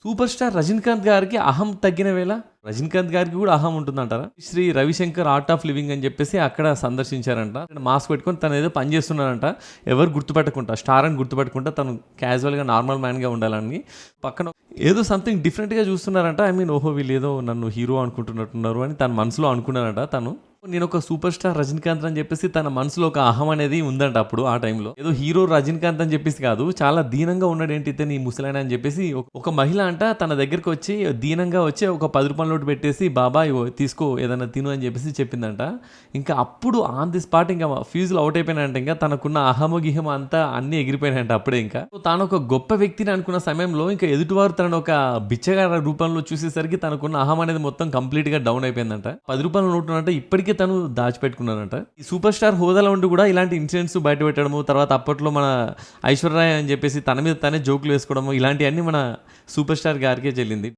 Super star Rajinikanth గారికి అహం తగ్గిన వేళ రజనీకాంత్ గారికి కూడా అహం ఉంటుందంటారా? Shri Ravishankar art of living అని చెప్పేసి అక్కడ సందర్శించారంట. మాస్క్ పెట్టుకొని తను ఏదో పని చేస్తున్నారంట. ఎవరు గుర్తుపెట్టకుండా, స్టార్ అని గుర్తుపెట్టకుండా తను క్యాజువల్గా నార్మల్ మ్యాన్గా ఉండాలని పక్కన ఏదో సంథింగ్ డిఫరెంట్గా చూస్తున్నారంట. ఐ మీన్ ఓహో వీళ్ళు ఏదో నన్ను హీరో అనుకుంటున్నట్టున్నారు అని తన మనసులో అనుకున్నారంట. తను నేను ఒక సూపర్ స్టార్ రజనీకాంత్ అని చెప్పేసి తన మనసులో ఒక అహం అనేది ఉందంట అప్పుడు ఆ టైంలో. ఏదో హీరో రజనీకాంత్ అని చెప్పేసి కాదు, చాలా దీనంగా ఉన్నాడు ఏంటి ఇతను ఈ ముసలాయన అని చెప్పేసి ఒక మహిళ అంట తన దగ్గరికి వచ్చి దీనంగా వచ్చి ఒక 10 రూపాయల నోటు పెట్టేసి బాబా ఇగో తీసుకో ఏదైనా తిను అని చెప్పేసి చెప్పిందంట. ఇంకా అప్పుడు ఆన్ ది స్పాట్ ఇంకా ఫ్యూజులు అవుట్ అయిపోయినాయంట. ఇంకా తనకున్న అహము గిహము అంతా అన్ని ఎగిరిపోయినాయంట అప్పుడే. ఇంకా తాను ఒక గొప్ప వ్యక్తిని అనుకున్న సమయంలో ఇంకా ఎదుటివారు తనను ఒక బిచ్చగాడ రూపంలో చూసేసరికి తనకున్న అహం అనేది మొత్తం కంప్లీట్ గా డౌన్ అయిపోయిందంట. 10 రూపాయల నోటు అంటే ఇప్పటికే తను దాచిపెట్టుకున్నానంట. ఈ సూపర్ స్టార్ హోదాలో ఉండి కూడా ఇలాంటి ఇన్సిడెంట్స్ బయట పెట్టడము, తర్వాత అప్పట్లో మన ఐశ్వర్య అని చెప్పేసి తన మీద తనే జోకులు వేసుకోవడము, ఇలాంటివన్నీ మన సూపర్ స్టార్ గారికే చెల్లింది.